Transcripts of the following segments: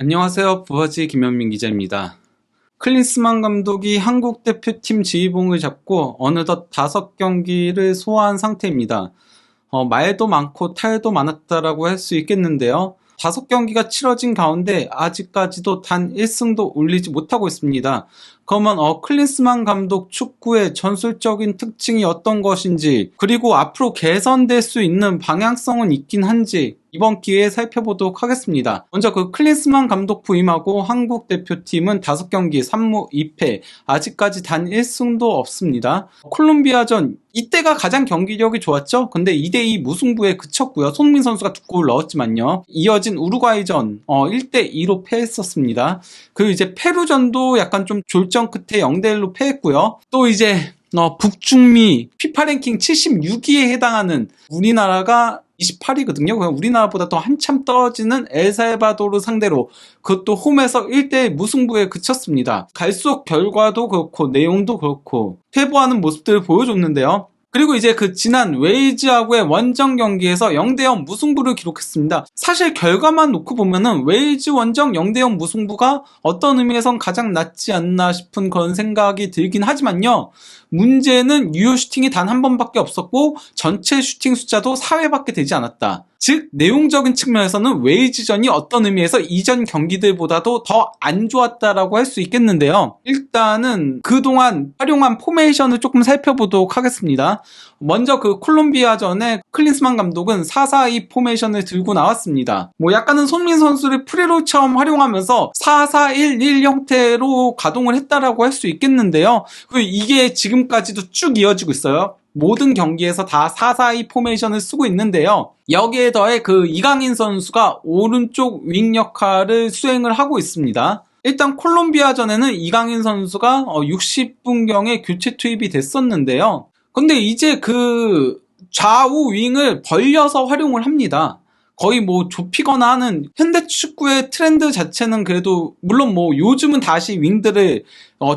안녕하세요. 부하지 김현민 기자입니다. 클린스만 감독이 한국 대표팀 지휘봉을 잡고 어느덧 5경기를 소화한 상태입니다. 말도 많고 탈도 많았다라고 할 수 있겠는데요. 5경기가 치러진 가운데 아직까지도 단 1승도 올리지 못하고 있습니다. 그러면 클린스만 감독 축구의 전술적인 특징이 어떤 것인지, 그리고 앞으로 개선될 수 있는 방향성은 있긴 한지 이번 기회에 살펴보도록 하겠습니다. 먼저 클린스만 감독 부임하고 한국 대표팀은 5경기 3무 2패, 아직까지 단 1승도 없습니다. 콜롬비아전 이때가 가장 경기력이 좋았죠? 근데 2대2 무승부에 그쳤고요. 손흥민 선수가 2골 넣었지만요. 이어진 우루과이전 1대2로 패했었습니다. 그리고 이제 페루전도 약간 좀 졸전 끝에 0대1로 패했고요. 또 이제 북중미 피파 랭킹 76위에 해당하는 우리나라가 28위거든요. 그냥 우리나라보다 더 한참 떨어지는 엘살바도르 상대로 그것도 홈에서 1대1 무승부에 그쳤습니다. 갈수록 결과도 그렇고 내용도 그렇고 퇴보하는 모습들을 보여줬는데요. 그리고 이제 지난 웨일즈하고의 원정 경기에서 0대0 무승부를 기록했습니다. 사실 결과만 놓고 보면은 웨일즈 원정 0대0 무승부가 어떤 의미에선 가장 낫지 않나 싶은 그런 생각이 들긴 하지만요. 문제는 유효 슈팅이 단 한 번밖에 없었고 전체 슈팅 숫자도 4회밖에 되지 않았다. 즉 내용적인 측면에서는 웨일즈전이 어떤 의미에서 이전 경기들보다도 더 안 좋았다라고 할 수 있겠는데요. 일단은 그동안 활용한 포메이션을 조금 살펴보도록 하겠습니다. 먼저 콜롬비아전에 클린스만 감독은 4-4-2 포메이션을 들고 나왔습니다. 약간은 손민 선수를 프리롤처럼 활용하면서 4-4-1-1 형태로 가동을 했다라고 할 수 있겠는데요. 이게 지금까지도 쭉 이어지고 있어요. 모든 경기에서 다 4-4-2 포메이션을 쓰고 있는데요. 여기에 더해 이강인 선수가 오른쪽 윙 역할을 수행을 하고 있습니다. 일단 콜롬비아전에는 이강인 선수가 60분경에 교체 투입이 됐었는데요. 근데 이제 좌우 윙을 벌려서 활용을 합니다. 거의 좁히거나 하는 현대 축구의 트렌드 자체는 그래도 물론 요즘은 다시 윙들을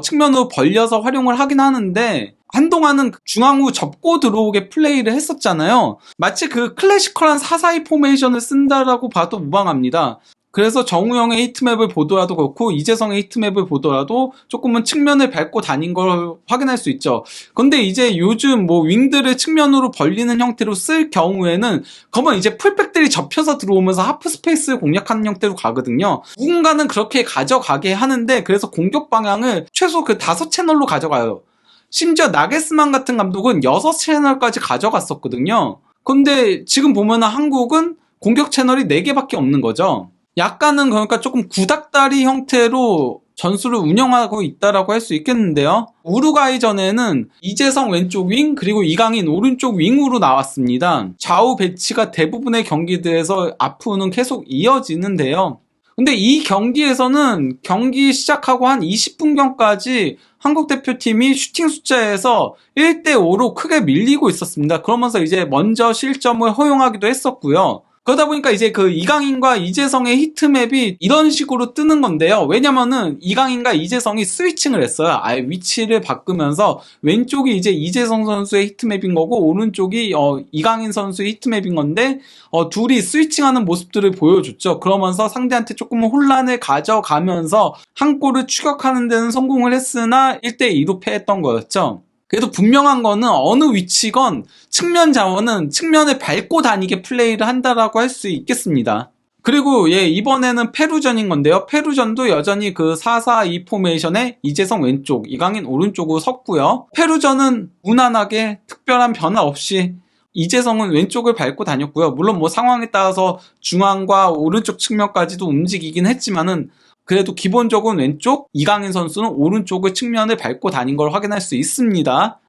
측면으로 벌려서 활용을 하긴 하는데 한동안은 중앙으로 접고 들어오게 플레이를 했었잖아요. 마치 클래시컬한 4-4-2 포메이션을 쓴다라고 봐도 무방합니다. 그래서 정우영의 히트맵을 보더라도 그렇고 이재성의 히트맵을 보더라도 조금은 측면을 밟고 다닌 걸 확인할 수 있죠. 근데 이제 요즘 윙들을 측면으로 벌리는 형태로 쓸 경우에는 그러면 이제 풀백들이 접혀서 들어오면서 하프 스페이스를 공략하는 형태로 가거든요. 누군가는 그렇게 가져가게 하는데 그래서 공격 방향을 최소 5채널로 가져가요. 심지어 나게스만 같은 감독은 6채널까지 가져갔었거든요. 근데 지금 보면은 한국은 공격 채널이 4개밖에 없는 거죠. 약간은 그러니까 조금 구닥다리 형태로 전술을 운영하고 있다라고 할 수 있겠는데요. 우루과이전에는 이재성 왼쪽 윙 그리고 이강인 오른쪽 윙으로 나왔습니다. 좌우 배치가 대부분의 경기들에서 앞으로는 계속 이어지는데요. 근데 이 경기에서는 경기 시작하고 한 20분경까지 한국 대표팀이 슈팅 숫자에서 1대5로 크게 밀리고 있었습니다. 그러면서 이제 먼저 실점을 허용하기도 했었고요. 그러다 보니까 이제 이강인과 이재성의 히트맵이 이런 식으로 뜨는 건데요. 왜냐면은 이강인과 이재성이 스위칭을 했어요. 아예 위치를 바꾸면서 왼쪽이 이제 이재성 선수의 히트맵인 거고 오른쪽이 이강인 선수의 히트맵인 건데 둘이 스위칭하는 모습들을 보여줬죠. 그러면서 상대한테 조금 혼란을 가져가면서 한 골을 추격하는 데는 성공을 했으나 1대2로 패했던 거였죠. 그래도 분명한 거는 어느 위치건 측면 자원은 측면을 밟고 다니게 플레이를 한다라고 할 수 있겠습니다. 그리고 이번에는 페루전인 건데요. 페루전도 여전히 4-4-2 포메이션에 이재성 왼쪽, 이강인 오른쪽으로 섰고요. 페루전은 무난하게 특별한 변화 없이 이재성은 왼쪽을 밟고 다녔고요. 물론 상황에 따라서 중앙과 오른쪽 측면까지도 움직이긴 했지만은 그래도 기본적으로는 왼쪽, 이강인 선수는 오른쪽의 측면을 밟고 다닌 걸 확인할 수 있습니다.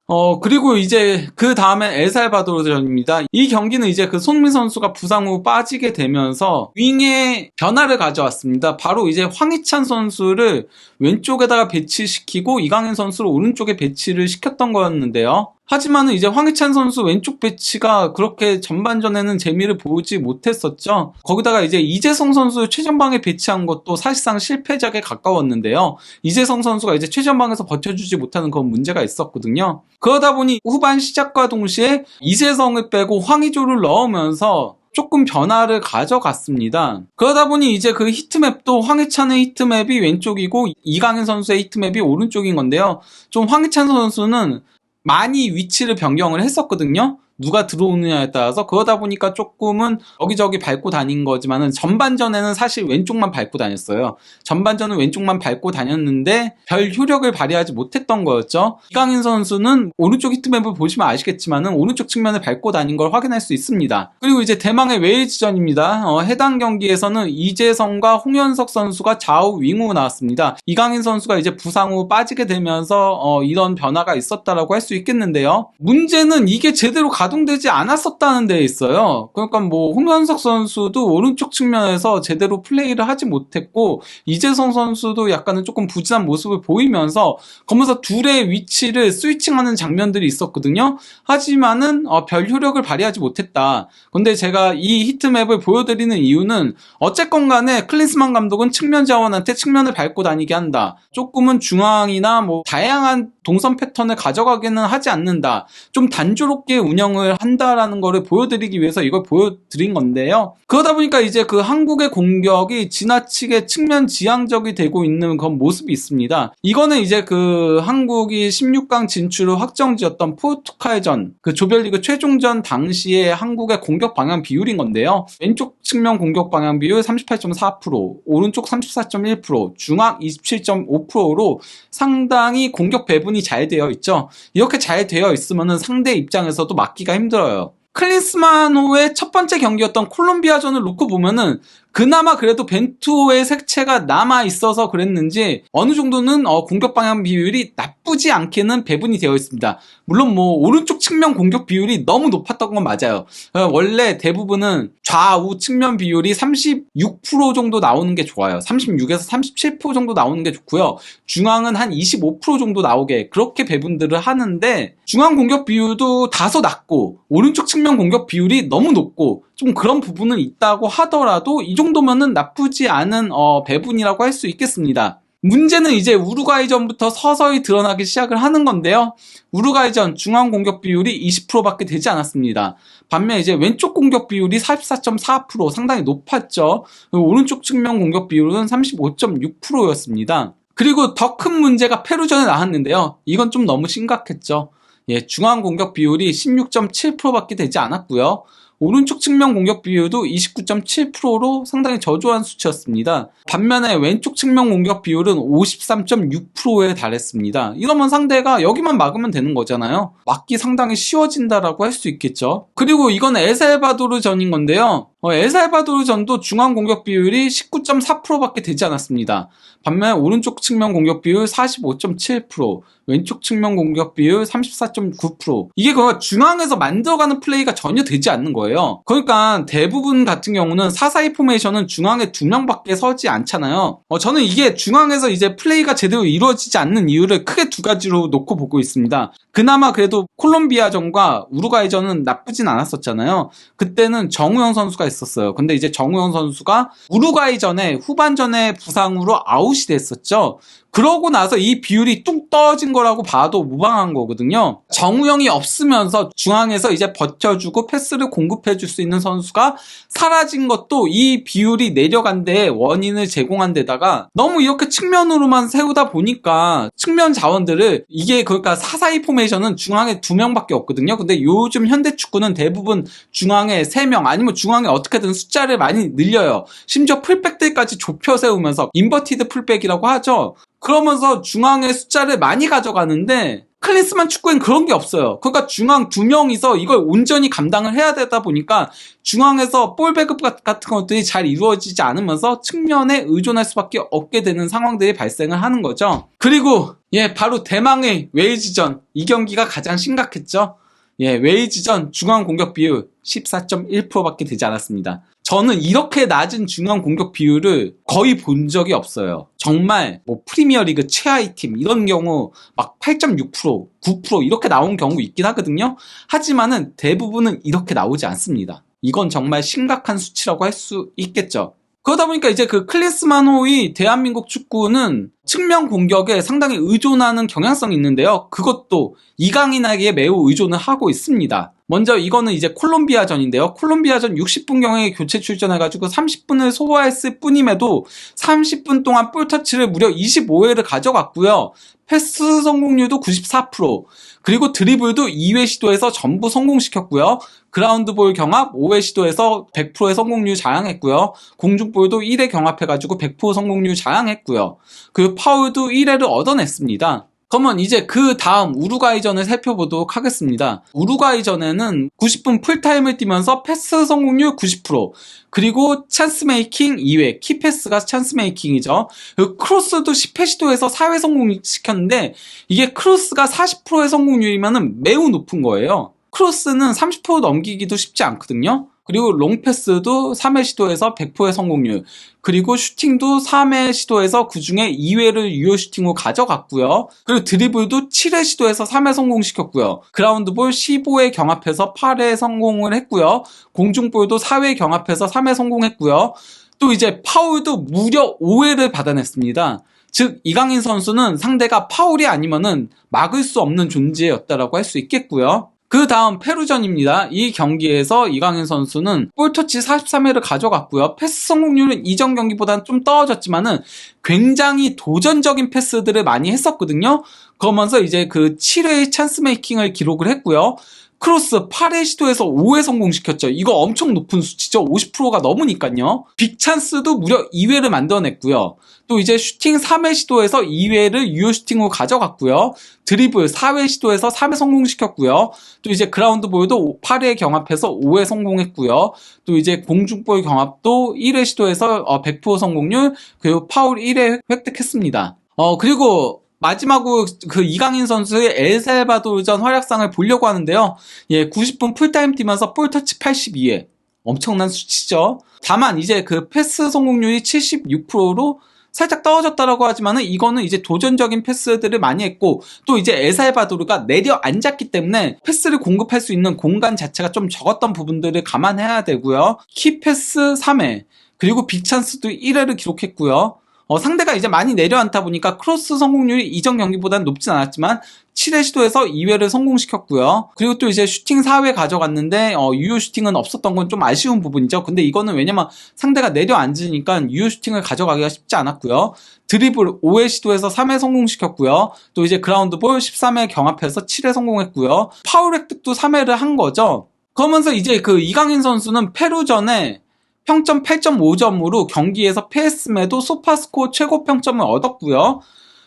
그리고 이제 그 다음엔 엘살바도르전입니다. 이 경기는 이제 손민 선수가 부상 후 빠지게 되면서 윙에 변화를 가져왔습니다. 바로 이제 황희찬 선수를 왼쪽에다가 배치시키고 이강인 선수를 오른쪽에 배치를 시켰던 거였는데요. 하지만은 이제 황희찬 선수 왼쪽 배치가 그렇게 전반전에는 재미를 보지 못했었죠. 거기다가 이제 이재성 선수 최전방에 배치한 것도 사실상 실패작에 가까웠는데요. 이재성 선수가 이제 최전방에서 버텨주지 못하는 그런 문제가 있었거든요. 그러다 보니 후반 시작과 동시에 이재성을 빼고 황의조를 넣으면서 조금 변화를 가져갔습니다. 그러다 보니 이제 그 히트맵도 황희찬의 히트맵이 왼쪽이고 이강인 선수의 히트맵이 오른쪽인 건데요. 좀 황희찬 선수는 많이 위치를 변경을 했었거든요. 누가 들어오느냐에 따라서. 그러다 보니까 조금은 여기저기 밟고 다닌 거지만은 전반전에는 사실 왼쪽만 밟고 다녔어요. 전반전은 왼쪽만 밟고 다녔는데 별 효력을 발휘하지 못했던 거였죠. 이강인 선수는 오른쪽 히트맵을 보시면 아시겠지만은 오른쪽 측면을 밟고 다닌 걸 확인할 수 있습니다. 그리고 이제 대망의 웨일즈전입니다. 해당 경기에서는 이재성과 홍현석 선수가 좌우 윙으로 나왔습니다. 이강인 선수가 이제 부상 후 빠지게 되면서 이런 변화가 있었다라고 할 수 있겠는데요. 문제는 이게 제대로 가동되지 않았었다는 데 있어요. 그러니까 뭐 홍현석 선수도 오른쪽 측면에서 제대로 플레이를 하지 못했고 이재성 선수도 약간은 조금 부진한 모습을 보이면서 그러면서 둘의 위치를 스위칭하는 장면들이 있었거든요. 하지만은 별 효력을 발휘하지 못했다. 근데 제가 이 히트맵을 보여드리는 이유는 어쨌건 간에 클린스만 감독은 측면 자원한테 측면을 밟고 다니게 한다. 조금은 중앙이나 뭐 다양한 동선 패턴을 가져가기는 하지 않는다. 좀 단조롭게 운영을 한다라는 거를 보여드리기 위해서 이걸 보여드린 건데요. 그러다 보니까 이제 그 한국의 공격이 지나치게 측면 지향적이 되고 있는 그런 모습이 있습니다. 이거는 이제 그 한국이 16강 진출을 확정지었던 포르투갈전, 그 조별리그 최종전 당시에 한국의 공격 방향 비율인 건데요. 왼쪽 측면 공격 방향 비율 38.4%, 오른쪽 34.1%, 중앙 27.5%로 상당히 공격 배분이 잘 되어 있죠. 이렇게 잘 되어 있으면은 상대 입장에서도 막기가 힘들어요. 클린스만호의 첫 번째 경기였던 콜롬비아전을 놓고 보면은 그나마 그래도 벤투호의 색채가 남아있어서 그랬는지 어느 정도는 공격 방향 비율이 나쁘지 않게는 배분이 되어 있습니다. 물론 뭐 오른쪽 측면 공격 비율이 너무 높았던 건 맞아요. 원래 대부분은 좌우 측면 비율이 36% 정도 나오는 게 좋아요. 36에서 37% 정도 나오는 게 좋고요. 중앙은 한 25% 정도 나오게 그렇게 배분들을 하는데 중앙 공격 비율도 다소 낮고 오른쪽 측면 공격 비율이 너무 높고 좀 그런 부분은 있다고 하더라도 이 정도면은 나쁘지 않은 배분이라고 할 수 있겠습니다. 문제는 이제 우루과이전부터 서서히 드러나기 시작을 하는 건데요. 우루과이전 중앙 공격 비율이 20%밖에 되지 않았습니다. 반면 이제 왼쪽 공격 비율이 44.4% 상당히 높았죠. 오른쪽 측면 공격 비율은 35.6%였습니다. 그리고 더 큰 문제가 페루전에 나왔는데요. 이건 좀 너무 심각했죠. 중앙 공격 비율이 16.7%밖에 되지 않았고요. 오른쪽 측면 공격 비율도 29.7%로 상당히 저조한 수치였습니다. 반면에 왼쪽 측면 공격 비율은 53.6%에 달했습니다. 이러면 상대가 여기만 막으면 되는 거잖아요. 막기 상당히 쉬워진다라고 할 수 있겠죠. 그리고 이건 엘살바도르전인 건데요. 엘살바도르전도 중앙 공격 비율이 19.4%밖에 되지 않았습니다. 반면 오른쪽 측면 공격 비율 45.7%, 왼쪽 측면 공격 비율 34.9%. 이게 그 중앙에서 만들어가는 플레이가 전혀 되지 않는 거예요. 그러니까 대부분 같은 경우는 4-4-2 포메이션은 중앙에 2명밖에 서지 않잖아요. 저는 이게 중앙에서 이제 플레이가 제대로 이루어지지 않는 이유를 크게 두 가지로 놓고 보고 있습니다. 그나마 그래도 콜롬비아전과 우루과이전은 나쁘진 않았었잖아요. 그때는 정우영 선수가 있었어요. 근데 이제 정우영 선수가 우루과이전에 후반전에 부상으로 아웃이 됐었죠. 그러고 나서 이 비율이 뚝 떨어진 거라고 봐도 무방한 거거든요. 정우영이 없으면서 중앙에서 이제 버텨주고 패스를 공급해줄 수 있는 선수가 사라진 것도 이 비율이 내려간 데 원인을 제공한 데다가 너무 이렇게 측면으로만 세우다 보니까 측면 자원들을 이게 그러니까 4-4-2 포메이션은 중앙에 2명밖에 없거든요. 근데 요즘 현대 축구는 대부분 중앙에 3명 아니면 중앙에 어떻게든 숫자를 많이 늘려요. 심지어 풀백들까지 좁혀 세우면서 인버티드 풀백이라고 하죠. 그러면서 중앙의 숫자를 많이 가져가는데 클린스만 축구엔 그런 게 없어요. 그러니까 중앙 2명이서 이걸 온전히 감당을 해야 되다 보니까 중앙에서 볼 배급 같은 것들이 잘 이루어지지 않으면서 측면에 의존할 수밖에 없게 되는 상황들이 발생을 하는 거죠. 그리고 바로 대망의 웨일즈전, 이 경기가 가장 심각했죠. 웨일즈전 중앙 공격 비율 14.1%밖에 되지 않았습니다. 저는 이렇게 낮은 중앙 공격 비율을 거의 본 적이 없어요. 정말 뭐 프리미어리그 최하위 팀 이런 경우 막 8.6%, 9% 이렇게 나온 경우 있긴 하거든요. 하지만은 대부분은 이렇게 나오지 않습니다. 이건 정말 심각한 수치라고 할 수 있겠죠. 그러다 보니까 이제 그 클린스만호의 대한민국 축구는 측면 공격에 상당히 의존하는 경향성이 있는데요. 그것도 이강인에게 매우 의존을 하고 있습니다. 먼저 이거는 이제 콜롬비아전인데요. 콜롬비아전 60분경에 교체 출전해가지고 30분을 소화했을 뿐임에도 30분 동안 볼터치를 무려 25회를 가져갔고요. 패스 성공률도 94%, 그리고 드리블도 2회 시도에서 전부 성공시켰고요. 그라운드볼 경합 5회 시도에서 100%의 성공률 자랑했고요. 공중볼도 1회 경합해가지고 100% 성공률 자랑했고요. 그리고 파울도 1회를 얻어냈습니다. 그러면 이제 그 다음 우루과이전을 살펴보도록 하겠습니다. 우루과이전에는 90분 풀타임을 뛰면서 패스 성공률 90%, 그리고 찬스 메이킹 2회, 키패스가 찬스 메이킹이죠. 그리고 크로스도 10회 시도에서 4회 성공시켰는데 이게 크로스가 40%의 성공률이면 매우 높은 거예요. 크로스는 30% 넘기기도 쉽지 않거든요. 그리고 롱패스도 3회 시도에서 100%의 성공률, 그리고 슈팅도 3회 시도에서 그 중에 2회를 유효 슈팅으로 가져갔고요. 그리고 드리블도 7회 시도에서 3회 성공시켰고요. 그라운드볼 15회 경합해서 8회 성공을 했고요. 공중볼도 4회 경합해서 3회 성공했고요. 또 이제 파울도 무려 5회를 받아냈습니다. 즉 이강인 선수는 상대가 파울이 아니면은 막을 수 없는 존재였다라고 할 수 있겠고요. 그 다음 페루전입니다. 이 경기에서 이강인 선수는 볼터치 43회를 가져갔고요. 패스 성공률은 이전 경기보다는 좀 떨어졌지만은 굉장히 도전적인 패스들을 많이 했었거든요. 그러면서 이제 그 7회의 찬스 메이킹을 기록을 했고요. 크로스 8회 시도에서 5회 성공시켰죠. 이거 엄청 높은 수치죠. 50%가 넘으니까요. 빅찬스도 무려 2회를 만들어냈고요. 또 이제 슈팅 3회 시도에서 2회를 유효 슈팅으로 가져갔고요. 드리블 4회 시도에서 3회 성공시켰고요. 또 이제 그라운드 볼도 8회 경합해서 5회 성공했고요. 또 이제 공중볼 경합도 1회 시도에서 100% 성공률, 그리고 파울 1회 획득했습니다. 그리고 마지막으로 그 이강인 선수의 엘살바도르전 활약상을 보려고 하는데요. 90분 풀타임 뛰면서 볼터치 82회. 엄청난 수치죠. 다만 이제 그 패스 성공률이 76%로 살짝 떨어졌다라고 하지만은 이거는 이제 도전적인 패스들을 많이 했고, 또 이제 엘살바도르가 내려앉았기 때문에 패스를 공급할 수 있는 공간 자체가 좀 적었던 부분들을 감안해야 되고요. 키패스 3회, 그리고 빅찬스도 1회를 기록했고요. 상대가 이제 많이 내려앉다 보니까 크로스 성공률이 이전 경기보다는 높진 않았지만 7회 시도에서 2회를 성공시켰고요. 그리고 또 이제 슈팅 4회 가져갔는데 유효 슈팅은 없었던 건 좀 아쉬운 부분이죠. 근데 이거는 왜냐면 상대가 내려앉으니까 유효 슈팅을 가져가기가 쉽지 않았고요. 드리블 5회 시도에서 3회 성공시켰고요. 또 이제 그라운드볼 13회 경합해서 7회 성공했고요. 파울 획득도 3회를 한 거죠. 그러면서 이제 그 이강인 선수는 페루전에 평점 8.5점으로 경기에서 패했음에도 소파스코어 최고 평점을 얻었고요.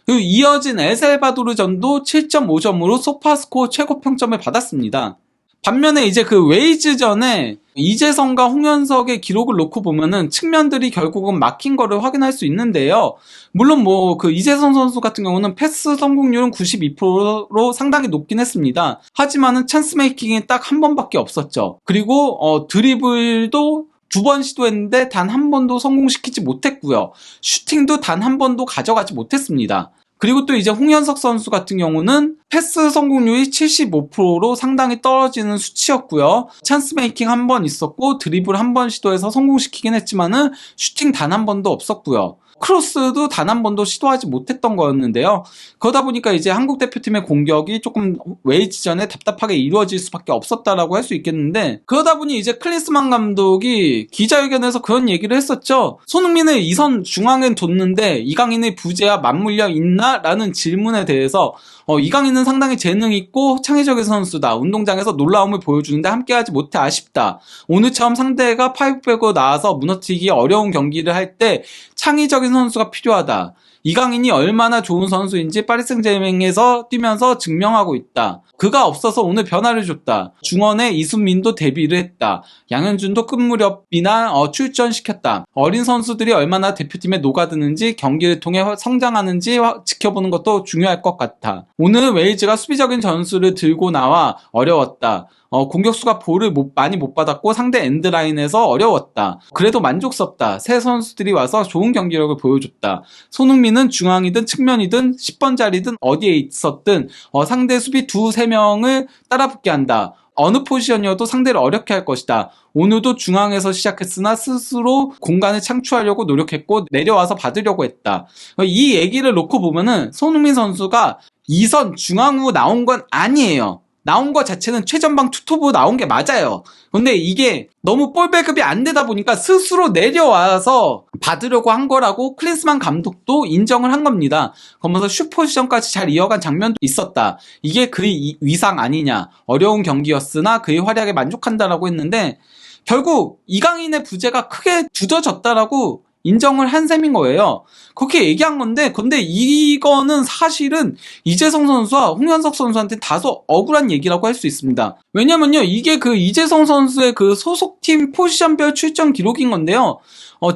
그리고 이어진 엘살바도르전도 7.5점으로 소파스코어 최고 평점을 받았습니다. 반면에 이제 그 웨이즈전에 이재성과 홍현석의 기록을 놓고 보면은 측면들이 결국은 막힌 거를 확인할 수 있는데요. 물론 뭐 그 이재성 선수 같은 경우는 패스 성공률은 92%로 상당히 높긴 했습니다. 하지만은 찬스 메이킹이 딱 한 번밖에 없었죠. 그리고 드리블도 2번 시도했는데 단 한 번도 성공시키지 못했고요. 슈팅도 단 한 번도 가져가지 못했습니다. 그리고 또 이제 홍현석 선수 같은 경우는 패스 성공률이 75%로 상당히 떨어지는 수치였고요. 찬스 메이킹 한 번 있었고 드리블 한 번 시도해서 성공시키긴 했지만은 슈팅 단 한 번도 없었고요. 크로스도 단 한 번도 시도하지 못했던 거였는데요. 그러다 보니까 이제 한국 대표팀의 공격이 조금 웨이즈전에 답답하게 이루어질 수밖에 없었다라고 할 수 있겠는데, 그러다 보니 이제 클린스만 감독이 기자회견에서 그런 얘기를 했었죠. 손흥민을 2선 중앙에 뒀는데 이강인의 부재와 맞물려 있나? 라는 질문에 대해서 이강인은 상당히 재능 있고 창의적인 선수다. 운동장에서 놀라움을 보여주는데 함께하지 못해 아쉽다. 오늘처럼 상대가 파이브백으로 나와서 무너뜨리기 어려운 경기를 할 때 창의적인 선수가 필요하다. 이강인이 얼마나 좋은 선수인지 파리 생제르맹에서 뛰면서 증명하고 있다. 그가 없어서 오늘 변화를 줬다. 중원에 이순민도 데뷔를 했다. 양현준도 끝 무렵이나 출전시켰다. 어린 선수들이 얼마나 대표팀에 녹아드는지, 경기를 통해 성장하는지 지켜보는 것도 중요할 것 같아. 오늘 웨일즈가 수비적인 전술을 들고 나와 어려웠다. 공격수가 볼을 많이 못 받았고 상대 엔드라인에서 어려웠다. 그래도 만족스럽다. 새 선수들이 와서 좋은 경기력을 보여줬다. 손흥민은 중앙이든 측면이든 10번 자리든 어디에 있었든 상대 수비 2-3명을 따라붙게 한다. 어느 포지션이어도 상대를 어렵게 할 것이다. 오늘도 중앙에서 시작했으나 스스로 공간을 창출하려고 노력했고 내려와서 받으려고 했다. 이 얘기를 놓고 보면은 손흥민 선수가 2선 중앙으로 나온 건 아니에요. 나온 거 자체는 최전방 투톱으로 나온 게 맞아요. 근데 이게 너무 볼 배급이 안 되다 보니까 스스로 내려와서 받으려고 한 거라고 클린스만 감독도 인정을 한 겁니다. 그러면서 슛포지션까지 잘 이어간 장면도 있었다. 이게 그의 위상 아니냐. 어려운 경기였으나 그의 활약에 만족한다라고 했는데 결국 이강인의 부재가 크게 두드러졌다라고 인정을 한 셈인 거예요. 그렇게 얘기한 건데, 근데 이거는 사실은 이재성 선수와 홍현석 선수한테 다소 억울한 얘기라고 할 수 있습니다. 왜냐면요, 이게 그 이재성 선수의 그 소속팀 포지션별 출전 기록인 건데요.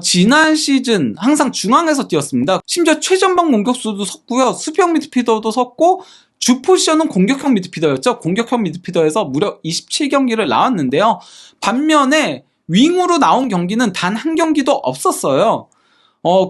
지난 시즌 항상 중앙에서 뛰었습니다. 심지어 최전방 공격수도 섰고요. 수비형 미드필더도 섰고, 주 포지션은 공격형 미드필더였죠. 공격형 미드필더에서 무려 27경기를 나왔는데요. 반면에 윙으로 나온 경기는 단 한 경기도 없었어요.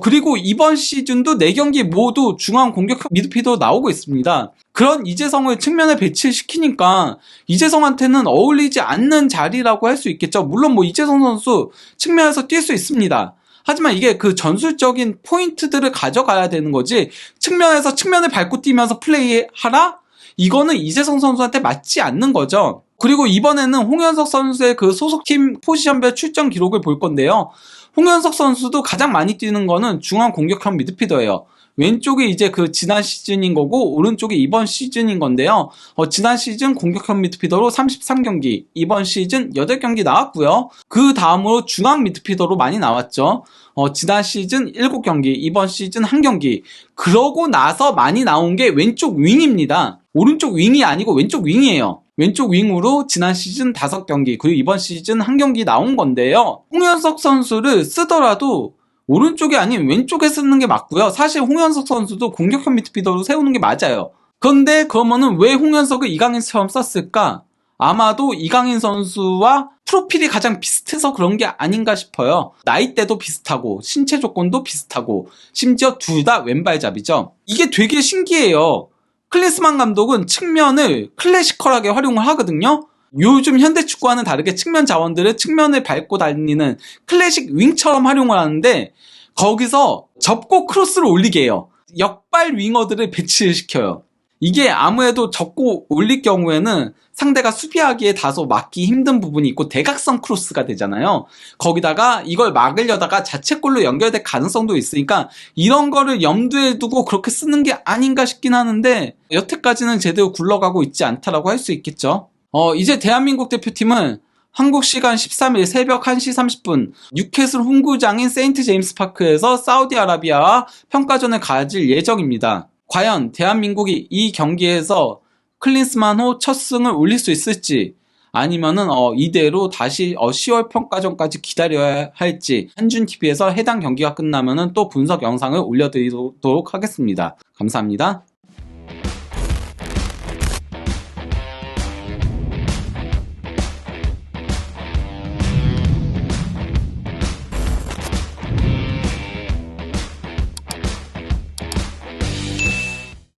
그리고 이번 시즌도 4경기 모두 중앙 공격형 미드필더로 나오고 있습니다. 그런 이재성을 측면에 배치시키니까 이재성한테는 어울리지 않는 자리라고 할 수 있겠죠. 물론 뭐 이재성 선수 측면에서 뛸 수 있습니다. 하지만 이게 그 전술적인 포인트들을 가져가야 되는 거지, 측면에서 측면을 밟고 뛰면서 플레이하라? 이거는 이재성 선수한테 맞지 않는 거죠. 그리고 이번에는 홍현석 선수의 그 소속팀 포지션별 출전 기록을 볼 건데요. 홍현석 선수도 가장 많이 뛰는 거는 중앙 공격형 미드필더예요. 왼쪽이 이제 그 지난 시즌인 거고 오른쪽이 이번 시즌인 건데요. 지난 시즌 공격형 미드필더로 33경기, 이번 시즌 8경기 나왔고요. 그 다음으로 중앙 미드필더로 많이 나왔죠. 지난 시즌 7경기, 이번 시즌 1경기. 그러고 나서 많이 나온 게 왼쪽 윙입니다. 오른쪽 윙이 아니고 왼쪽 윙이에요. 왼쪽 윙으로 지난 시즌 5경기, 그리고 이번 시즌 1경기 나온 건데요. 홍현석 선수를 쓰더라도 오른쪽이 아닌 왼쪽에 쓰는 게 맞고요. 사실 홍현석 선수도 공격형 미드필더로 세우는 게 맞아요. 그런데 그러면은 왜 홍현석을 이강인처럼 썼을까? 아마도 이강인 선수와 프로필이 가장 비슷해서 그런 게 아닌가 싶어요. 나이대도 비슷하고 신체 조건도 비슷하고 심지어 둘 다 왼발잡이죠. 이게 되게 신기해요. 클린스만 감독은 측면을 클래시컬하게 활용을 하거든요. 요즘 현대 축구와는 다르게 측면 자원들을 측면을 밟고 다니는 클래식 윙처럼 활용을 하는데 거기서 접고 크로스를 올리게 해요. 역발 윙어들을 배치를 시켜요. 이게 아무래도 접고 올릴 경우에는 상대가 수비하기에 다소 막기 힘든 부분이 있고 대각선 크로스가 되잖아요. 거기다가 이걸 막으려다가 자책골로 연결될 가능성도 있으니까 이런 거를 염두에 두고 그렇게 쓰는 게 아닌가 싶긴 하는데 여태까지는 제대로 굴러가고 있지 않다라고 할 수 있겠죠. 이제 대한민국 대표팀은 한국 시간 13일 새벽 1시 30분 뉴캐슬 홈구장인 세인트 제임스 파크에서 사우디아라비아와 평가전을 가질 예정입니다. 과연 대한민국이 이 경기에서 클린스만 후 첫 승을 올릴 수 있을지, 아니면은 이대로 다시 10월 평가전까지 기다려야 할지 한준TV에서 해당 경기가 끝나면은 또 분석 영상을 올려드리도록 하겠습니다. 감사합니다.